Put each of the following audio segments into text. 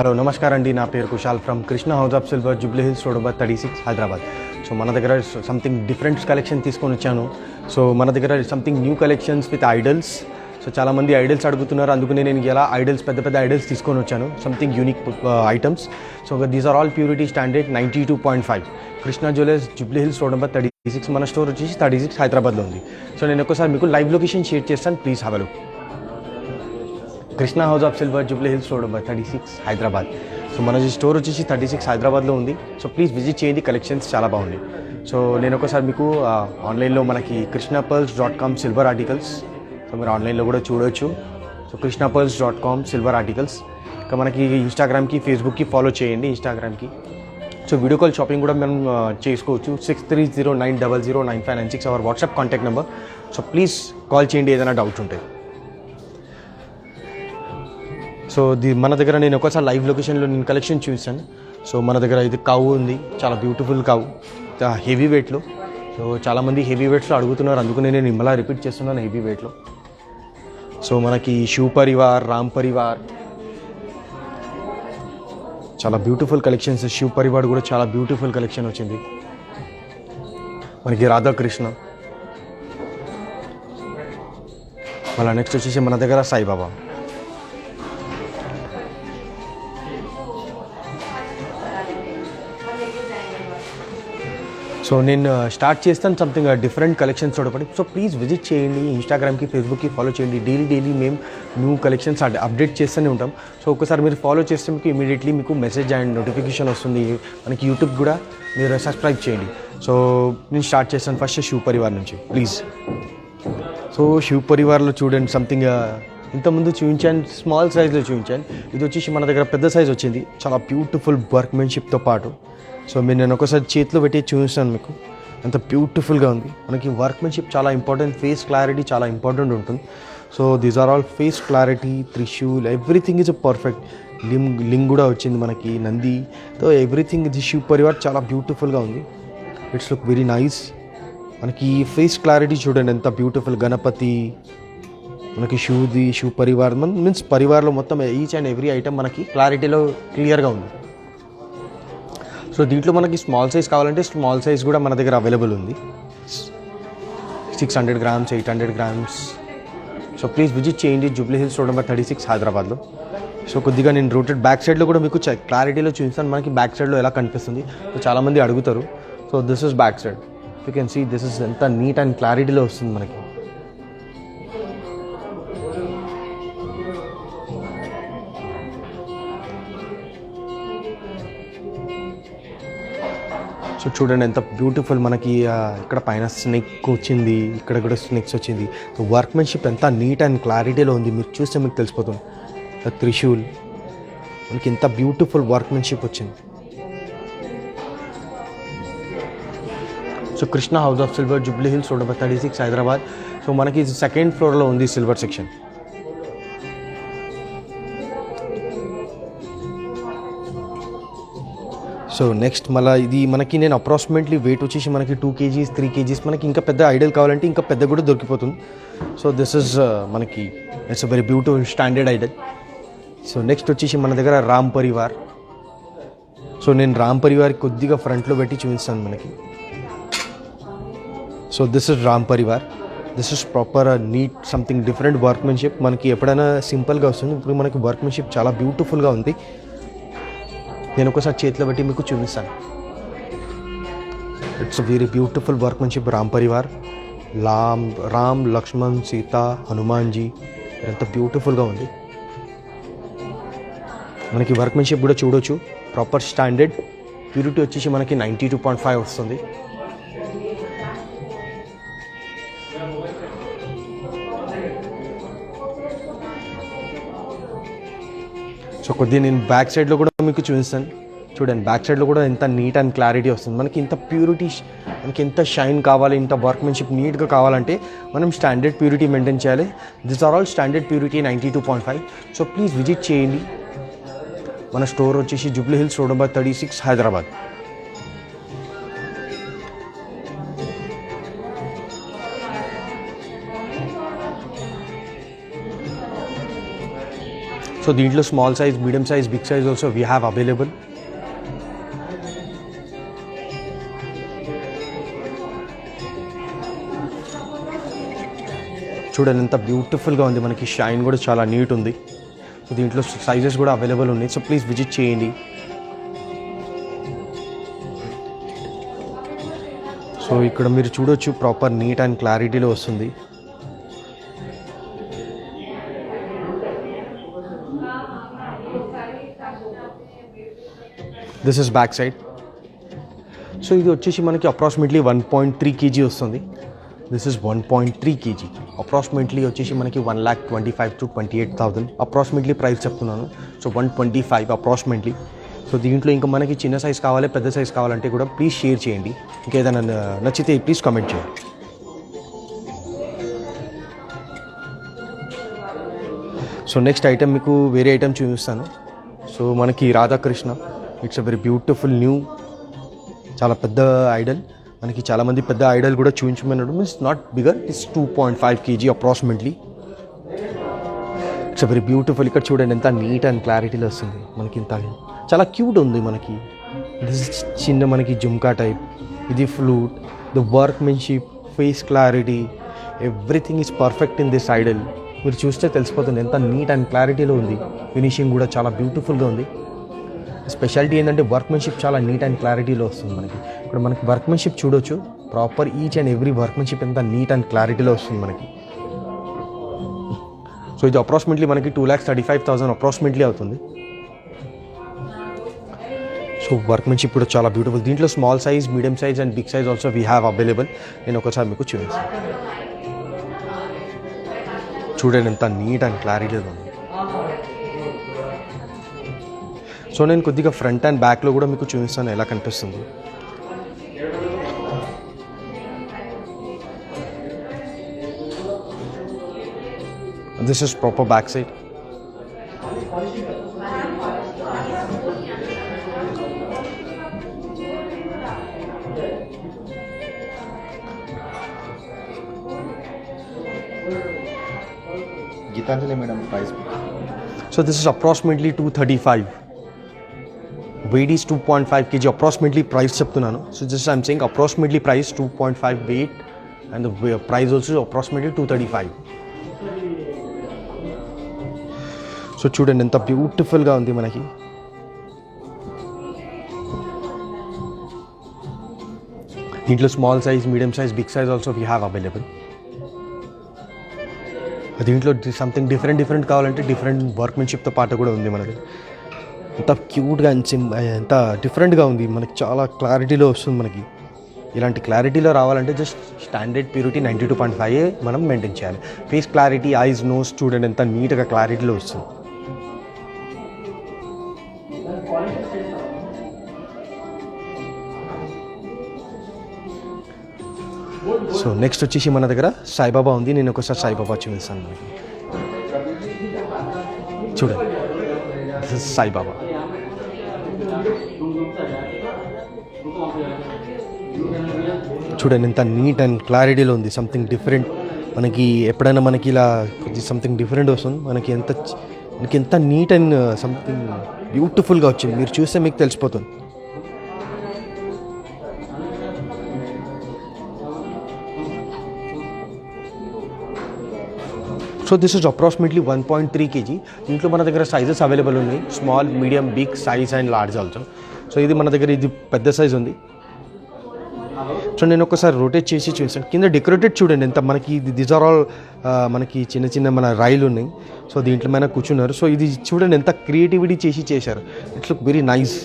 Hello నమస్కారం అండి. నా పేరు Kushal from Krishna house of silver Jubilee Hills road number 36 Hyderabad. So మన దగ్గర సంథింగ్ డిఫరెంట్ కలెక్షన్ తీసుకొని వచ్చాను. సో మన దగ్గర something new collections with idols. So చాలామంది ఐడల్స్ అడుగుతున్నారు, అందుకనే నేను ఇలా ఐడల్స్ పెద్ద ఐడల్స్ తీసుకొని వచ్చాను. Something unique items. So these are all purity standard 92.5. Krishna jewellers Jubilee Hills road number 36. మన స్టోర్ వచ్చేసి 36 హైదరాబాద్లో ఉంది. సో నేను ఒకసారి మీకు లైవ్ లొకేషన్ షేర్ చేస్తాను, please have a look. Krishna house of silver Jubilee Hills road number 36 Hyderabad. So మన స్టోర్ వచ్చేసి 36 హైదరాబాద్లో ఉంది. సో ప్లీజ్ విజిట్ చేయండి, కలెక్షన్స్ చాలా బాగున్నాయి. సో నేను ఒకసారి మీకు ఆన్లైన్లో మనకి krishnapurls.com సిల్వర్ ఆర్టికల్స్, సో మీరు ఆన్లైన్లో కూడా చూడవచ్చు. So krishnapurls.com silver articles. ఇంకా మనకి ఇన్స్టాగ్రామ్కి ఫేస్బుక్కి ఫాలో చేయండి, ఇన్స్టాగ్రామ్కి. సో వీడియో కాల్ షాపింగ్ కూడా మనం చేసుకోవచ్చు. 6309095996 our WhatsApp contact number. So please call చేయండి ఏదైనా డౌట్ ఉంటే. సో మన దగ్గర నేను ఒకసారి లైవ్ లొకేషన్లో నేను కలెక్షన్ చూసాను. సో మన దగ్గర ఇది కావు ఉంది, చాలా బ్యూటిఫుల్ కావు, హెవీ వెయిట్లో. సో చాలామంది హెవీ వెయిట్స్లో అడుగుతున్నారు, అందుకనే నేను ఇమ్మలా రిపీట్ చేస్తున్నాను హెవీ వెయిట్లో. సో మనకి శివ్ పరివార్, రామ్ పరివార్, చాలా బ్యూటిఫుల్ కలెక్షన్స్. శివ్ పరివార్ కూడా చాలా బ్యూటిఫుల్ కలెక్షన్ వచ్చింది. మనకి రాధాకృష్ణ, మళ్ళీ నెక్స్ట్ వచ్చేసి మన దగ్గర సాయిబాబా. సో నేను స్టార్ట్ చేస్తాను సంథింగ్ డిఫరెంట్ కలెక్షన్స్ చూడపడి. సో ప్లీజ్ విజిట్ చేయండి, ఇన్స్టాగ్రామ్కి ఫేస్బుక్కి ఫాలో చేయండి. డైలీ మేము న్యూ కలెక్షన్స్ అప్డేట్ చేస్తూనే ఉంటాం. సో ఒకసారి మీరు ఫాలో చేస్తే మీకు ఇమీడియట్లీ మీకు మెసేజ్ అండ్ నోటిఫికేషన్ వస్తుంది. మనకి యూట్యూబ్ కూడా మీరు సబ్స్క్రైబ్ చేయండి. సో నేను స్టార్ట్ చేస్తాను ఫస్ట్ శివ్ పరివార్ నుంచి, ప్లీజ్. సో శివ్ పరివార్లో చూడండి, సంథింగ్ ఇంతకుముందు చూపించాను, స్మాల్ సైజ్లో చూపించాను. ఇది వచ్చేసి మన దగ్గర పెద్ద సైజ్ వచ్చింది, చాలా బ్యూటిఫుల్ వర్క్మెన్షిప్తో పాటు. సో మీరు నేను ఒకసారి చేతిలో పెట్టి చూపిస్తాను మీకు, అంత బ్యూటిఫుల్గా ఉంది. మనకి వర్క్మెన్షిప్ చాలా ఇంపార్టెంట్, ఫేస్ క్లారిటీ చాలా ఇంపార్టెంట్ ఉంటుంది. So these are all face clarity, Trishul, everything is perfect. లింగ్ కూడా వచ్చింది మనకి, నంది. సో ఎవ్రీథింగ్ ఇది శివ్ పరివార్ చాలా బ్యూటిఫుల్గా ఉంది. It's look very nice. మనకి ఫేస్ క్లారిటీ చూడండి ఎంత బ్యూటిఫుల్. గణపతి, మనకి శివ్ పరివార్ మీన్స్ పరివార్లో మొత్తం ఈచ్ అండ్ ఎవ్రీ ఐటమ్ మనకి క్లారిటీలో క్లియర్గా ఉంది. సో దీంట్లో మనకి స్మాల్ సైజ్ కావాలంటే స్మాల్ సైజ్ కూడా మన దగ్గర అవైలబుల్ ఉంది, 600 grams, 800 grams. So please visit చేయండి, జూబ్లీ హిల్స్ రోడ్ నెంబర్ 36 హైదరాబాద్లో. సో కొద్దిగా నేను రూటెడ్ బ్యాక్ సైడ్లో కూడా మీకు క్లారిటీలో చూపిస్తాను, మనకి బ్యాక్ సైడ్లో ఎలా కనిపిస్తుంది. సో చాలామంది అడుగుతారు. So this is back side, you can see this is ఎంత నీట్ అండ్ క్లారిటీలో వస్తుంది మనకి. సో చూడండి ఎంత బ్యూటిఫుల్. మనకి ఇక్కడ పైన స్నేక్ వచ్చింది, ఇక్కడ కూడా స్నేక్స్ వచ్చింది. సో వర్క్మెన్షిప్ ఎంత నీట్ అండ్ క్లారిటీలో ఉంది, మీరు చూస్తే మీకు తెలిసిపోతుంది. త్రిశూల్, మనకి ఎంత బ్యూటిఫుల్ వర్క్మెన్షిప్ వచ్చింది. So Krishna house of silver Jubilee Hills road number 36 Hyderabad. So మనకి సెకండ్ ఫ్లోర్లో ఉంది సిల్వర్ సెక్షన్. సో నెక్స్ట్ మళ్ళీ ఇది మనకి నేను అప్రాక్సిమేట్లీ వెయిట్ వచ్చేసి మనకి 2 kgs 3 kgs. మనకి ఇంకా పెద్ద ఐడల్ కావాలంటే ఇంకా పెద్ద కూడా దొరికిపోతుంది. సో దిస్ ఇస్ మనకి it's a very beautiful standard Idol. So next వచ్చేసి మన దగ్గర రామ్ పరివార్. సో నేను రామ్ పరివార్ కొద్దిగా ఫ్రంట్లో పెట్టి చూపిస్తాను మనకి. So this is Ram Parivar. This is proper neat something different workmanship. మనకి ఎప్పుడైనా సింపుల్గా వస్తుంది, ఇప్పుడు మనకి వర్క్మెన్షిప్ చాలా బ్యూటిఫుల్గా ఉంది. నేను ఒకసారి చేతిలో బట్టి మీకు చూపిస్తాను. It's very beautiful workmanship. Ram Parivar, Ram, Lakshman, Sita, Hanumanji, ఎంత బ్యూటిఫుల్గా ఉంది. మనకి వర్క్మెన్షిప్ కూడా చూడవచ్చు, ప్రాపర్ స్టాండర్డ్. ప్యూరిటీ వచ్చేసి మనకి 92.5 వస్తుంది. సో కొద్దిగా నేను బ్యాక్ సైడ్లో కూడా మీకు చూపిస్తాను. చూడండి బ్యాక్ సైడ్లో కూడా ఎంత నీట్ అండ్ క్లారిటీ వస్తుంది. మనకి ఇంత ప్యూరిటీ, మనకి ఎంత షైన్ కావాలి, ఇంత వర్క్మెన్షిప్ నీట్గా కావాలంటే మనం స్టాండర్డ్ ప్యూరిటీ మెయింటైన్ చేయాలి. This are all standard purity 92.5. So please visit చేయండి. మన స్టోర్ వచ్చేసి Jubilee Hills road number 36 Hyderabad. So దీంట్లో small size, medium size, big size also we have available. చూడండి ఎంత బ్యూటిఫుల్గా ఉంది, మనకి షైన్ కూడా చాలా నీట్ ఉంది. సో దీంట్లో సైజెస్ కూడా అవైలబుల్ ఉన్నాయి. సో ప్లీజ్ విజిట్ చేయండి. సో ఇక్కడ మీరు చూడొచ్చు, ప్రాపర్ నీట్ అండ్ క్లారిటీలో వస్తుంది. This is back side. So ఇది వచ్చేసి మనకి అప్రాక్సిమేట్లీ 1.3 kg వస్తుంది. This is 1.3 kg. అప్రాక్సిమేట్లీ వచ్చేసి మనకి 1,25,000 to 28,000 అప్రాక్సిమేట్లీ ప్రైస్ చెప్తున్నాను. So 125 approximately. సో దీంట్లో ఇంకా మనకి చిన్న సైజ్ కావాలి, పెద్ద సైజ్ కావాలంటే కూడా ప్లీజ్ షేర్ చేయండి. ఇంకా ఏదైనా నచ్చితే ప్లీజ్ కామెంట్ చేయండి. సో నెక్స్ట్ ఐటమ్ మీకు వేరే ఐటమ్ చూపిస్తాను. సో మనకి Radhakrishna, it's a very beautiful new, చాలా పెద్ద ఐడల్. మనకి చాలామంది పెద్ద ఐడల్ కూడా చూపించమన్నాడు. Means not bigger, it's 2.5 kg approximately. It's very beautiful. ఇక్కడ చూడండి ఎంత నీట్ అండ్ క్లారిటీలో వస్తుంది మనకి. ఇంత చాలా క్యూట్ ఉంది మనకి. దిస్ చిన్న మనకి జుమ్కా టైప్, ఇది flute, the workmanship, face clarity, everything is perfect in this Idol. మీరు చూస్తే తెలిసిపోతుంది ఎంత నీట్ అండ్ క్లారిటీలో ఉంది. ఫినిషింగ్ కూడా చాలా బ్యూటిఫుల్గా ఉంది. స్పెషాలిటీ ఏంటంటే వర్క్మెన్షిప్ చాలా నీట్ అండ్ క్లారిటీలో వస్తుంది మనకి. ఇక్కడ మనకి వర్క్మెన్షిప్ చూడొచ్చు, proper each and every workmanship ఎంత నీట్ అండ్ క్లారిటీలో వస్తుంది మనకి. సో ఇది అప్రాక్సిమేట్లీ మనకి 2,35,000 అప్రాక్సిమేట్లీ అవుతుంది. సో వర్క్మెన్షిప్ కూడా చాలా బ్యూటిఫుల్. దీంట్లో small size, medium size and big size also we have available. నేను ఒకసారి మీకు చూపిస్తాను. చూడండి ఎంత నీట్ అండ్ క్లారిటీలో ఉంది. సో నేను కొద్దిగా ఫ్రంట్ అండ్ బ్యాక్లో కూడా మీకు చూపిస్తాను ఎలా కనిపిస్తుంది. This is proper back side. Geetanjali madam price. So this is approximately 235. weight is 2.5 kg approximately price చెప్తున్నాను. So just I'm saying approximately price 2.5 weight and the price also approximately 235. So చూడండి ఎంత బ్యూటిఫుల్గా ఉంది మనకి. దీంట్లో small size, medium size, big size also we have available. దీంట్లో something different కావాలంటే different వర్క్మెన్షిప్తో పాటు కూడా ఉంది మనకి. ఎంత క్యూట్గా ఎంత డిఫరెంట్గా ఉంది మనకి. చాలా క్లారిటీలో వస్తుంది మనకి. ఇలాంటి క్లారిటీలో రావాలంటే జస్ట్ స్టాండర్డ్ ప్యూరిటీ 92.5 మనం మెయింటైన్ చేయాలి. ఫేస్ క్లారిటీ, ఐస్, నోస్ చూడండి ఎంత నీట్గా క్లారిటీలో వస్తుంది. సో నెక్స్ట్ వచ్చేసి మన దగ్గర సాయిబాబా ఉంది. నేను ఒకసారి సాయిబాబా చూపిస్తాను మనకి. చూడండి సాయిబాబా. చూడండి ఎంత నీట్ అండ్ క్లారిటీలో ఉంది. సంథింగ్ డిఫరెంట్ మనకి. ఎప్పుడైనా మనకి ఇలా కొద్దిగా సంథింగ్ డిఫరెంట్ వస్తుంది మనకి. ఎంత నీట్ అండ్ సంథింగ్ బ్యూటిఫుల్గా వచ్చింది. మీరు చూస్తే మీకు తెలిసిపోతుంది. So this is approximately 1.3 kg. దీంట్లో మన దగ్గర సైజెస్ అవైలబుల్ ఉన్నాయి, small, medium, big size and large also. So ఇది మన దగ్గర ఇది పెద్ద సైజ్ ఉంది. సో నేను ఒకసారి రొటేట్ చేసి చూసాను. కింద డెకరేటెడ్ చూడండి ఎంత మనకి. దిస్ ఆర్ ఆల్ మనకి చిన్న మన రైలు ఉన్నాయి. సో దీంట్లో మన కూర్చున్నారు. సో ఇది చూడండి ఎంత క్రియేటివిటీ చేశారు. It's look very nice.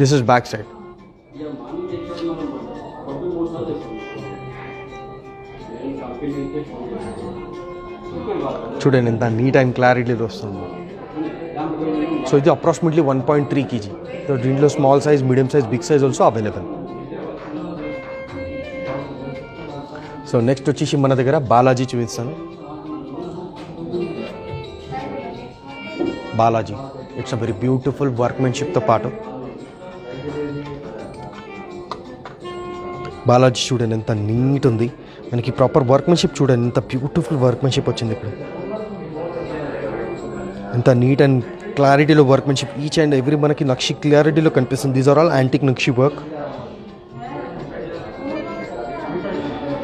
This is back side. చూడండి ఎంత నీట్ అండ్ క్లారిటీలో వస్తుంది. సో ఇది అప్రాక్సిమేట్లీ 1.3 kg. సో దీంట్లో small size, medium size, big size also available. So next వచ్చేసి మన దగ్గర బాలాజీ చూపిస్తాను. Balaji it's a very beautiful వర్క్మెన్షిప్తో పాటు. బాలాజీ చూడండి ఎంత నీట్ ఉంది. మనకి ప్రాపర్ వర్క్మెన్షిప్ చూడండి, ఎంత బ్యూటిఫుల్ వర్క్మెన్షిప్ వచ్చింది ఇక్కడ, ఎంత నీట్ అండ్ క్లారిటీలో వర్క్మెన్షిప్. ఈచ్ అండ్ ఎవ్రీ మనకి నక్షి క్లారిటీలో కనిపిస్తుంది. దీస్ ఆర్ ఆల్ యాంటిక్ నక్షి వర్క్.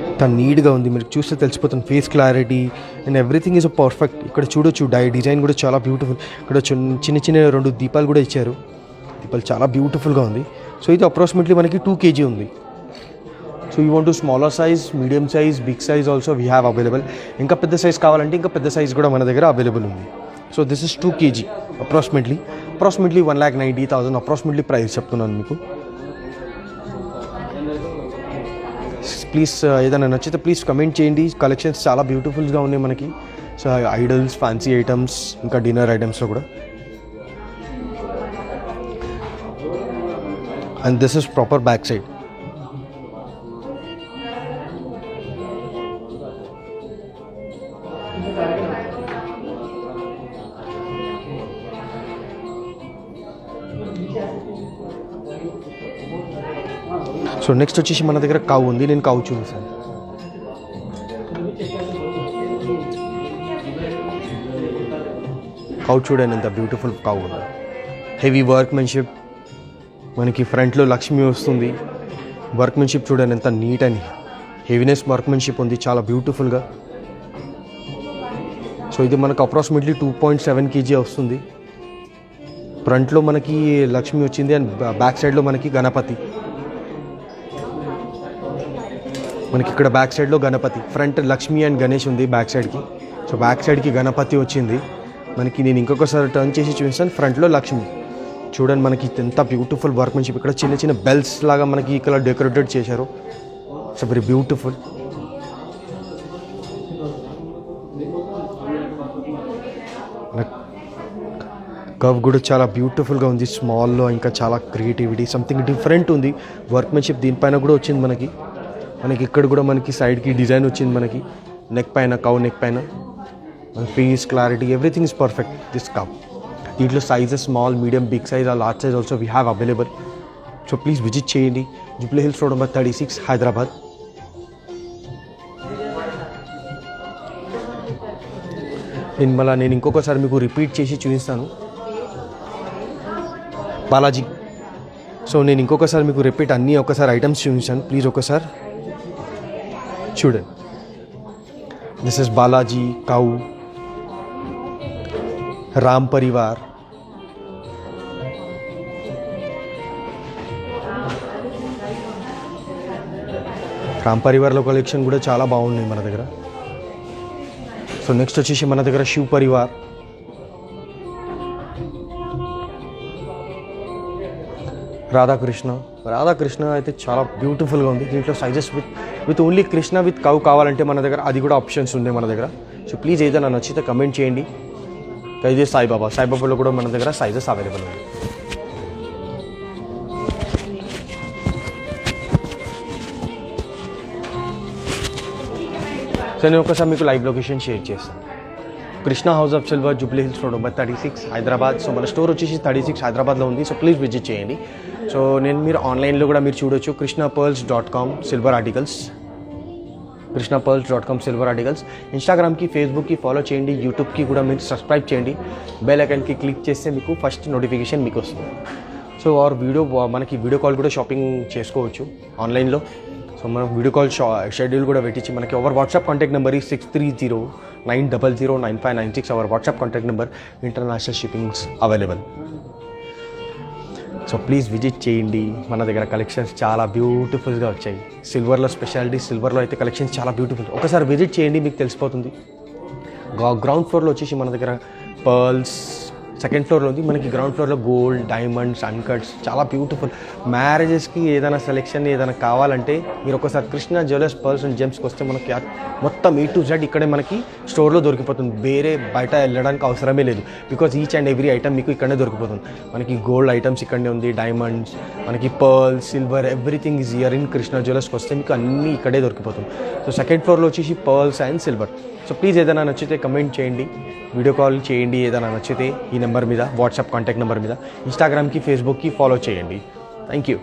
ఎంత నీట్గా ఉంది, మీరు చూస్తే తెలిసిపోతుంది. Face clarity and everything is perfect. ఇక్కడ చూడొచ్చు డిజైన్ కూడా చాలా బ్యూటిఫుల్. ఇక్కడ చిన్న చిన్న 2 దీపాలు కూడా ఇచ్చారు. దీపాలు చాలా బ్యూటిఫుల్గా ఉంది. సో ఇది అప్రాక్సిమేట్లీ మనకి 2 kg ఉంది. So you want to smaller size, medium size, big size also we have available. ఇంకా పెద్ద సైజ్ కావాలంటే ఇంకా పెద్ద సైజ్ కూడా మన దగ్గర అవైలబుల్ ఉంది. So this is 2 kg approximately 1,90,000 approximately price చెప్తున్నాను మీకు. ప్లీజ్ ఏదైనా నచ్చితే ప్లీజ్ కమెంట్ చేయండి. కలెక్షన్స్ చాలా బ్యూటిఫుల్గా ఉన్నాయి మనకి. సో ఐడల్స్, ఫ్యాన్సీ ఐటమ్స్, ఇంకా డిన్నర్ ఐటమ్స్లో కూడా. And this is proper back side. So next వచ్చేసి మన దగ్గర కావు ఉంది. నేను కావు చూపిస్తాను. కావు చూడండి ఎంత బ్యూటిఫుల్ కావు ఉంది. హెవీ వర్క్మెన్షిప్, మనకి ఫ్రంట్లో లక్ష్మి వస్తుంది. వర్క్మెన్షిప్ చూడండి ఎంత నీట్ అండ్ హెవీనెస్ వర్క్మెన్షిప్ ఉంది, చాలా బ్యూటిఫుల్గా. సో ఇది మనకు అప్రాక్సిమేట్లీ 2.7 kg వస్తుంది. ఫ్రంట్లో మనకి లక్ష్మి వచ్చింది అండ్ బ్యాక్ సైడ్లో మనకి గణపతి. మనకి ఇక్కడ బ్యాక్ సైడ్లో గణపతి, ఫ్రంట్ లక్ష్మి అండ్ గణేష్ ఉంది బ్యాక్ సైడ్కి. సో బ్యాక్ సైడ్కి గణపతి వచ్చింది మనకి. నేను ఇంకొకసారి టర్న్ చేసి చూపిస్తాను. ఫ్రంట్లో లక్ష్మి చూడండి, మనకి ఎంత బ్యూటిఫుల్ వర్క్మెన్షిప్. ఇక్కడ చిన్న చిన్న బెల్స్ లాగా మనకి ఇక్కడ డెకరేటెడ్ చేశారు. It's very beautiful. కర్వ్ కూడా చాలా బ్యూటిఫుల్గా ఉంది. స్మాల్లో ఇంకా చాలా క్రియేటివిటీ, సంథింగ్ డిఫరెంట్ ఉంది వర్క్మెన్షిప్. దీనిపైన కూడా వచ్చింది మనకి. ఇక్కడ కూడా మనకి సైడ్కి డిజైన్ వచ్చింది మనకి. నెక్ పైన కౌ నెక్ పైన face clarity everything is perfect this cow. దీంట్లో sizes small, medium, big size or large size also we have available. So please visit చేయండి. Jubilee Hills road number 36 Hyderabad. నేను ఇంకొకసారి మీకు రిపీట్ చేసి చూపిస్తాను. బాలాజీ. సో నేను ఇంకొకసారి మీకు రిపీట్ అన్నీ ఒకసారి ఐటమ్స్ చూపిస్తాను. ప్లీజ్ ఒకసారి చూడండి. This is Balaji cow, Ram Parivar, Ram పరివార్లో కలెక్షన్ కూడా చాలా బాగున్నాయి మన దగ్గర. సో నెక్స్ట్ వచ్చేసి మన దగ్గర శివ్ పరివార్, రాధాకృష్ణ అయితే చాలా బ్యూటిఫుల్గా ఉంది. దీంట్లో sizes with only Krishna with cow కావాలంటే మన దగ్గర అది కూడా ఆప్షన్స్ ఉన్నాయి మన దగ్గర. సో ప్లీజ్ ఏదైనా నచ్చితే కమెంట్ చేయండి. ఇదే సాయిబాబాలో కూడా మన దగ్గర సైజెస్ అవైలబుల్ ఉంది. సో నేను ఒకసారి మీకు లైవ్ లొకేషన్ షేర్ చేస్తాను. Krishna house of silver, Jubilee Hills road number 36 Hyderabad. So మన స్టోర్ వచ్చేసి 36 హైదరాబాద్లో ఉంది. సో ప్లీజ్ విజిట్ చేయండి. సో మీరు ఆన్లైన్లో కూడా మీరు చూడొచ్చు. krishnapearls.com silver articles, krishnapearls.com silver articles. ఇన్స్టాగ్రామ్కి, ఫేస్బుక్కి ఫాలో చేయండి. యూట్యూబ్కి కూడా మీరు సబ్స్క్రైబ్ చేయండి. బెల్ ఐకాన్కి క్లిక్ చేస్తే మీకు ఫస్ట్ నోటిఫికేషన్ మీకు వస్తుంది. సో మనకి వీడియో కాల్ కూడా షాపింగ్ చేసుకోవచ్చు ఆన్లైన్లో. సో మనం వీడియో కాల్ షెడ్యూల్ కూడా పెట్టించి మనకి అవర్ వాట్సాప్ కాంటాక్ట్ నెంబర్ ఈ 6309009596 our WhatsApp contact number. International shippings available. So please visit చేయండి. మన దగ్గర కలెక్షన్స్ చాలా బ్యూటిఫుల్గా వచ్చాయి. సిల్వర్లో స్పెషాలిటీ, సిల్వర్లో అయితే కలెక్షన్స్ చాలా బ్యూటిఫుల్. ఒకసారి విజిట్ చేయండి, మీకు తెలిసిపోతుంది. గ్రౌండ్ ఫ్లోర్లో వచ్చేసి మన దగ్గర పర్ల్స్, సెకండ్ ఫ్లోర్లో ఉంది. మనకి గ్రౌండ్ ఫ్లోర్లో గోల్డ్, డైమండ్స్, అన్కట్స్ చాలా బ్యూటిఫుల్. మ్యారేజెస్కి ఏదైనా సెలెక్షన్ ఏదైనా కావాలంటే మీరు ఒకసారి కృష్ణ జ్యువెలర్స్, పర్ల్స్ అండ్ జెమ్స్కి వస్తే మనకి మొత్తం A to Z ఇక్కడే మనకి స్టోర్లో దొరికిపోతుంది. వేరే బయట వెళ్ళడానికి అవసరమే లేదు. Because each and every item మీకు ఇక్కడనే దొరికిపోతుంది. మనకి గోల్డ్ ఐటమ్స్ ఇక్కడనే ఉంది, డైమండ్స్, మనకి pearls, silver, everything is here in Krishna జ్యువెలర్స్కి వస్తే మీకు అన్నీ ఇక్కడే దొరికిపోతుంది. సో సెకండ్ ఫ్లోర్లో వచ్చేసి pearls and silver. So please ఏదైనా నచ్చితే కమెంట్ చేయండి, వీడియో కాల్ చేయండి. ఏదైనా నచ్చితే ఈ నెంబర్ మీద, వాట్సాప్ కాంటాక్ట్ నెంబర్ మీద, ఇన్స్టాగ్రామ్కి, ఫేస్బుక్కి ఫాలో చేయండి. Thank you.